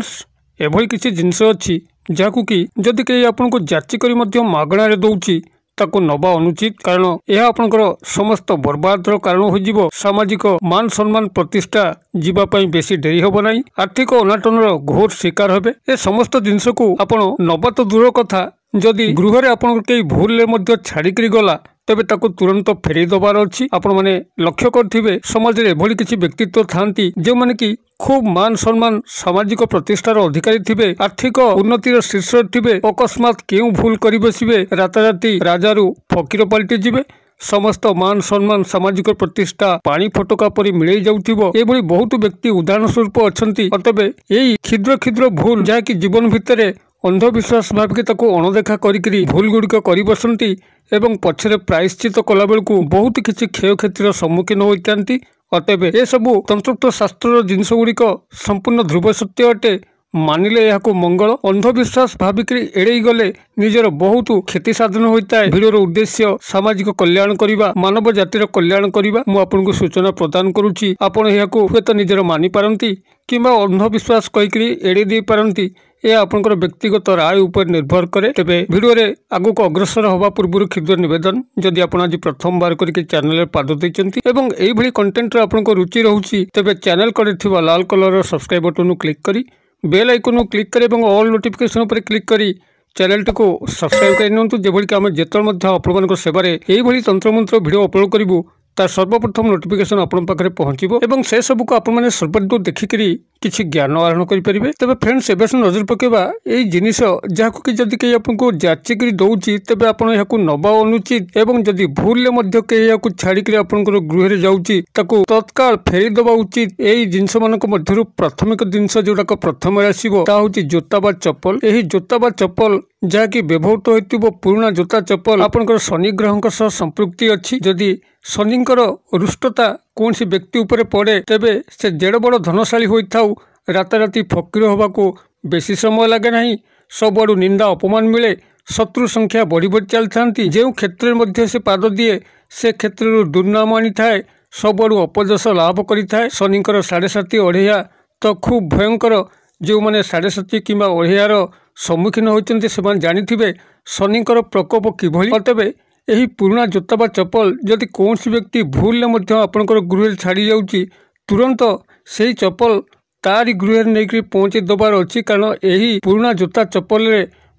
Friends एभली किसी जिनस अच्छी जहाँ कि जदि कहीं आपको जाचिक मागणार दौची ताको नवा अनुचित कारण यह आपंकर समस्त बर्बादर कारण हो सामाजिक मान सम्मान प्रतिष्ठा जीवाई बेसी डेरी हम ना आर्थिक अनाटनर घोर शिकार हेबे। ए समस्त जिनस को आपण नवा तो दूर कथा जदि गृह आपन कई भूल छाड़िकी गला तेबे ताको तुरंत फेरी दबार अच्छी। आपण माने लक्ष्य करथिबे समाज रे एभली किछि व्यक्तित्व थांती जे माने कि खूब मान सम्मान सामाजिक प्रतिष्ठार अधिकारी थिबे आर्थिक उन्नतिर शीर्ष थिबे अकस्मात केउ भूल करि बसिबे राताराती राजारू फकीर पलटि जिबे समस्त मान सम्मान सामाजिक प्रतिष्ठा पानी फटका परि मिलै जाउथिबो। एभली बहुत व्यक्ति उदाहरण स्वरूप अछंती। अतबे एई क्षुद्र क्षुद्र भूल जहा कि जीवन भितरे अंधविश्वास भाविक अणदेखा करी भूल गुड़िक कर बसती एवं पछरे प्रायश्चित कला बेलू बहुत किसी क्षय क्षतिर सम्मुखीन होती। अतएव ए सबू तंत्रत्व शास्त्र जिनस गुड़िक संपूर्ण ध्रुव सत्य अटे मानिले यह मंगल अंधविश्वास भाविक एड़े गले निजर बहुत क्षति साधन होता है। भिडर उद्देश्य सामाजिक कल्याण करने मानव जातिर कल्याण करने मु आपको सूचना प्रदान करुच्ची। आपण यह हुए तो निजर मानि पारंती किंबा अंधविश्वास कहीकि एड़े दे पारंती यह आपंकर व्यक्तिगत राय उपर निर्भर करे। तेबे भिडियो रे आगक अग्रसर हवा पूर्व क्षुद्र निवेदन जदि आपण आज प्रथम बार करके चैनल पाद देचंती एवं एई भली कंटेंट रे आपनको रुचि रहउची तेबे चैनल करे थिबा लाल कलर सब्सक्राइब बटन क्लिक करी बेल आइकन क्लिक करी एवं ऑल नोटिफिकेशन उपर क्लिक करी चैनल को सब्सक्राइब कर नियंतु जेभली कि आमे जेतल मध्ये आपण मानक सेवारे एई भली तंत्र मंत्र वीडियो अपलोड करिवु तार सर्वप्रथम नोटिफिकेशन आपण पाखरे पहुंचीबो एवं से सब को आपण माने सर्वप्रथम देखिकरी किछि ज्ञान आहरण करि परिबे। तबे फ्रेंड्स एबे नजर पकेबा एई जिनिस जाहाकु कि जदि के आपनको जाचिकरी दउची तबे आपण याकु नबा अनुचित एवं जदि भूल ले मध्य के याकु छाड़िकरी आपनकर गृह रे जाउची ताकु तत्काल फेरी दबा उचित। एई जिनिस मानक मध्यरु प्राथमिक जिनिस जोटा को प्रथम आसीबो ता होची जोता बा चप्पल। एही जोता बा चप्पल जहाँकि व्यवहृत होइतिबो पुराना जोता चप्पल आपनकर शनि ग्रहक सह संपृक्ति अछि। जदि शनिकर रुष्टता कौन सी व्यक्ति उपरे पड़े तेबे से जेड़ बड़ धनशाली होइथाउ राताराती फकीर होबाकू बेसी समय लगे नहीं। सबआड़ू निंदा अपमान मिले शत्रु संख्या बढ़ी बढ़ी चली था। जो क्षेत्र में से पाद दिए से क्षेत्र दुर्नाम आनी थाए सबआड़ू अपजस लाभ करें। शनिकर 7.5 अढ़ैया तो खूब भयंकर जो मैंने 7.5 कि अढ़ैयार सम्मुखीन होती से जानी शनिकर प्रकोप किभली। अतएव यही पुराना जोता बा चप्पल जदि कौन सी व्यक्ति भूल आपंकर गृह छाड़ी जाऊँगी तुरंत से ही चप्पल तारी गृह नहीं पहुँचे दबार अच्छी। कारण यही पुराना जोता चप्पल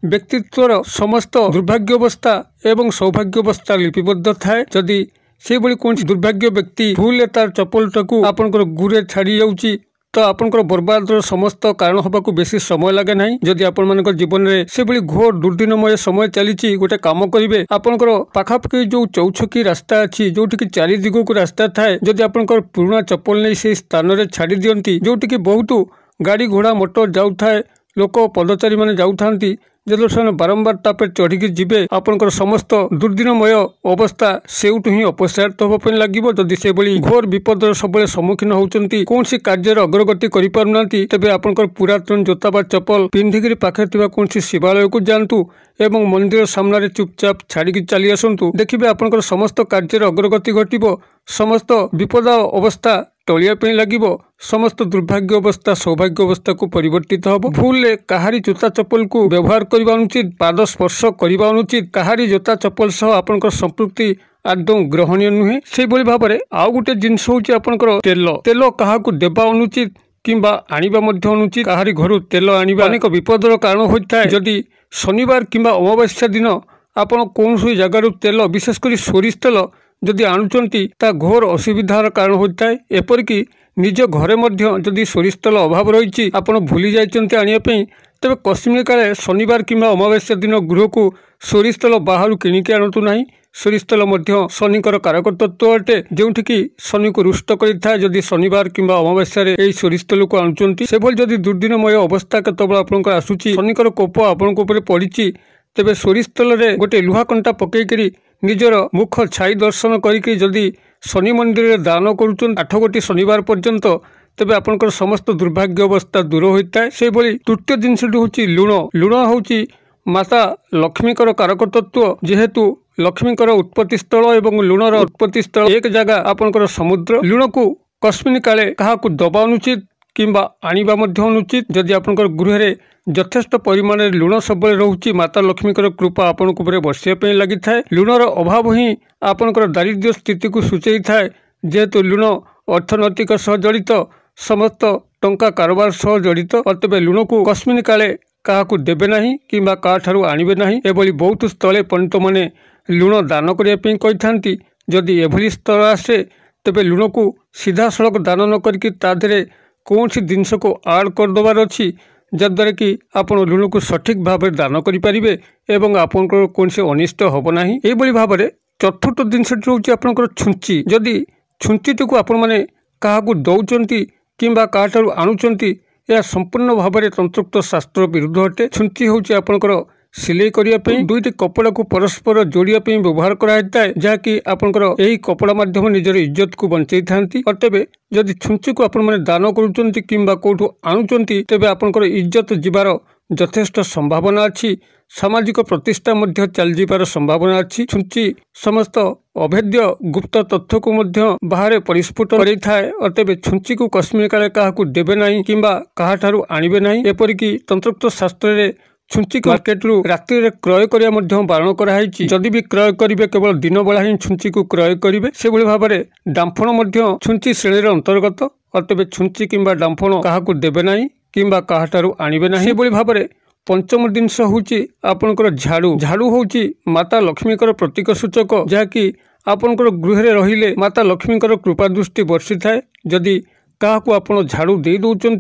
व्यक्तित्वर समस्त दुर्भाग्यवस्था एवं सौभाग्यवस्था लिपिबद्ध थाए। जदि से भली कौन दुर्भाग्य व्यक्ति भूल तार चप्पल टाकू आपंकर गृह छाड़ी जाऊँगी तो आपंकर बर्बाद समस्त कारण होबाकू बेसी समय लगे नहीं। जदि आपण मानक जीवन में से भली घोर दुर्दिनमय समय चली गोटे काम करेंगे आपंकर पाखापाखि जो चौछकी रास्ता अच्छी जोटि कि 4 दिग को रास्ता थाए जदि आपंकर पुराना चप्पल नहीं से स्थान में छाड़ी दियंती जोटि कि बहुत गाड़ी घोड़ा मोटर जाऊए लोक पदचारी मैंने जाऊँ जब से बारंबार तापर चढ़ी जीवे आपंकर समस्त दुर्दिनमय अवस्था सेउठु ही अपसारित होगा लगे। जदि से भली घोर विपद सब सम्मुखीन होती कौन सी कार्य अग्रगति करें तेज आपंकर पुरातन जोता बा चप्पल पिंधिकी पाखे कौन शिवालय को जातु एवं मंदिर सामने चुपचाप छाड़ी चली आसतु देखिए आपंकर समस्त कार्य अग्रगति घटो समस्त विपद अवस्था टलिया लगे समस्त दुर्भाग्य अवस्था सौभाग्य अवस्था को परिवर्तित हम। भूल कहारी जोता चप्पल को व्यवहार करने अनुचित पाद स्पर्श करने अनुचित कहारी जोता चप्पल सह आपंकर संपृक्ति आदौ ग्रहणीय नुहे। से भाव में आउ गोटे जिनस हूँ आपंकर तेल तेल क्या देवा अनुचित किंबा आनिबा मध्य अनुचित कहारी घर तेल आनिबा अनेक विपदर कारण होता है। जदि शनिवार किंबा अमावास्या दिन आपण कौन सी जगार तेल विशेषकर सोरिष तेल जदि आणुचंती ता घोर असुविधार कारण होता है। एपरिकी निज घरे मध्य जदि सोरिष तेल अभाव रही आपण भूली जाइचंती आनिया पई तेबे कश्मीर काले शनिवार किंबा अमावास्या दिन गृह को सोरिष तेल बाहर किणिकी आणतु नहीं। सोरिष तेल मध्य शनिकर कारक तत्व अटे जोठिकी शनि को रुष्ट करिथाए। जदि शनिवार किंबा अमावास्या रे सोरिष तेल को आणुचंती से भली जदि दुर्दिनमय अवस्था केतबेला आपनकर आसुची शनिकर कोप आपनक उपरे पड़िची तेबे सोरिष तेल रे गोटे लुहा कंटा पकेइकरी निजर मुख छाई दर्शन करिकरी जदि शनि मंदिर रे दान करुचन 8 गोटी शनिवार पर्यंत तेबे आपनकर समस्त दुर्भाग्य अवस्था दूर होता है। से भली तृतीय जिनसटी होची लुण। लुण होची माता लक्ष्मीकर कारक तत्व जेहेतु लक्ष्मीकर उत्पत्ति स्थल एवं लुणर उत्पत्ति स्थल एक जगह आपनकर समुद्र। लुण को कस्मिन काले कहा दबा अनुचित किंबा आनिबा मध्य अनुचित। जदि आपनकर गृह रे यथेष्ट परिमाण में लुण सब रोचे माता लक्ष्मी कृपा आपण बसिया लगी थाए। लुणर अभाव ही आपनकर दारिद्र्य स्थिति को सूचई थाए। जेहेतु लुण अर्थनैतिक सह जड़ित समस्त टंका कारोबार सह जड़ित तेज लुण को कस्मिन काले क्या देवे नहीं किंबा का ठारू आणिबे नहीं। एभली बहुत स्थले पंडित माने लुण दान करने कही था। जदि एभली स्तर आसे तेबे लुण को सीधा सड़क दान न करके तादेरे कौन सी जिनस को आड करदेवार अच्छी जद्वारा कि आपण लुण को सठिक भाव में दान करें एवं आपण कौन से अनिष्ट हम ना। यही भाव में चतुर्थ जिनसटी रोचे आपंकर छुंची। जदि छुंचीटी को आपण मैंने क्या दौरान किंबा क्या ठारू आणुचंती यह संपूर्ण भाव में तंत्रोक्त शास्त्र विरुद्ध अटे। छुंची हूँ आपंकर सिलाई करने दुईटी कपड़ा को परस्पर जोड़िया व्यवहार कराए जहाँकि आपंकर यही कपड़ा माध्यम निजर इज्जत को बंचाई था। तेबे जदि छुंची को आपण मैंने दान करुँच किंबा कौटू आणुचंती तेबे आपंकर इज्जत जीवार यथेष्ट संभावना अच्छी। सामाजिक प्रतिष्ठा मध्य चल जीवार संभावना अच्छी। छुंची समस्त अभेद्य गुप्त तथ्य को मध्य बाहर परिस्फुट करै थाए। तेबे छुंची को कस्मिन काले क्या देवे नहीं किंबा क्या ठारू आणिबे नहीं। एपरिकी तंत्रोक्त शास्त्र रे छुंची मार्केट रु रात्रि रे क्रय करिया मध्य बारण कराई। जदि भी क्रय करिवे केवल दिन बेला ही छुंची को क्रय करिवे। से भली भाव में डांफण मध्य छुंची श्रेणी अंतर्गत। तेबे छुंची किंबा डांफण क्या देवे नहीं किंबा क्या ठारू आणिबे नहीं। से भली भाव में पंचम जिनस हूँ आपणकर झाड़ू। झाड़ू हूँ माता लक्ष्मी प्रतीक सूचक जहाँकि आपणकर गृह रहिले माता लक्ष्मी कृपा दृष्टि बर्षि थाए। जदि क्या आपण झाड़ू दे दौरान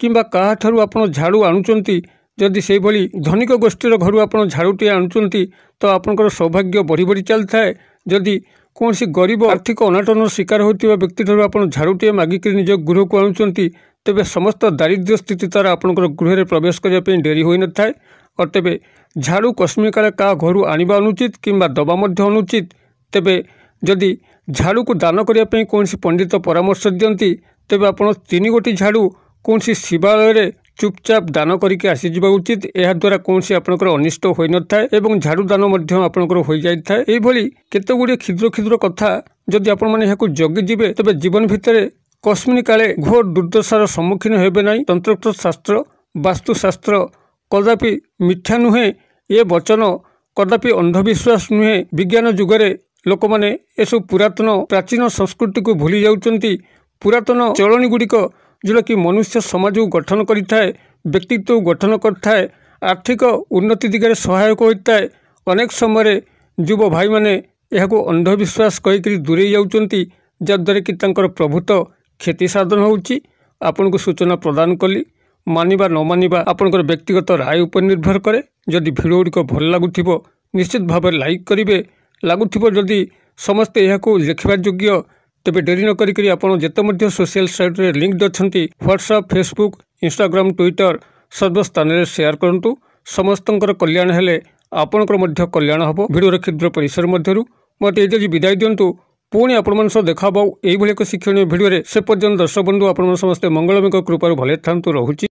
किंबा क्या ठारू आपण झाड़ू आणुचंती जदि से भली धनिक गोष्ठीर घर आप झाड़ूटे आणुचंती तो आपणकर सौभाग्य बढ़ी बढ़ी चल थाए। जदि कौन सी गरीब आर्थिक अनाटन शिकार होता व्यक्ति ठारू आप झाड़ूटे मागिक निज गृह को आणुचंती तेबे समस्त दारिद्र्य स्थिति द्वारा आपणकर गृह में प्रवेश करने डेरी होई न थाए। और तेबे झाड़ू कस्मिन काले क्या घर आनिबा अनुचित किंबा दबा मध्य अनुचित। तेबे जदि झाड़ू को दान करने कौन सी पंडित परामर्श दियंती तेबे आपण 3 गोटी झाड़ू कौन सी शिवालय रे चुपचाप दान करके आसीजा उचित। यह द्वारा कौन सी आपणकर अनिष्ट होई न थाए एवं झाड़ू दान मध्य आपणकर होई जाय थाए। एई भली केते गुडी क्षुद्र क्षुद्र कथा जदि आपण माने याकू जगी जिवे तेबे जीवन भितरे कस्मिन काले घोर दुर्दशार सम्मुखीन हेबे नहीं। तंत्रोक्त शास्त्र वास्तुशास्त्र कदापि मिथ्या नुहे। ये वचन कदापि अंधविश्वास नुहे। विज्ञान जुगरे लोक मैंने यू पुरातन प्राचीन संस्कृति को भूली जाउचंती। पुरातन चलनी गुड़िक जोटा कि मनुष्य समाज को गठन करिथाए व्यक्तित्व गठन करथाए आर्थिक उन्नति दिगरे सहायक होता है। अनेक समय युव भाई मैंने यह अंधविश्वास कहीकि दूरे जाउचंती जद्वारा कि तांकर प्रभुत्व क्षति साधन होउची। आपन को सूचना प्रदान कली मानिबा न मानिबा आपनकर व्यक्तिगत राय उपर निर्भर करे। जदि भिडियो गुड़िक भल लगुथिबो निश्चित भाव लाइक करिवे। लगुथिबो जदि समस्ते यह देखा योग्य तेबे डेरी न करी आपन जेते मध्य सोशल साइट रे लिंक अछंती व्हाट्सएप फेसबुक इंस्टाग्राम ट्विटर सर्वस्थान रे शेयर करंतु। समस्तंकर कल्याण हेले आपनकर मध्य कल्याण हबो। भिडियो क्षुद्र परिसर मध्यरु मते एजे विदाय दियंतु। पुणी आपण देखा यही एक शिक्षणीय भिडियो से पर्यंत दर्शक बंधु आपण समस्ते मंगलमय कृपार भले था रहुची।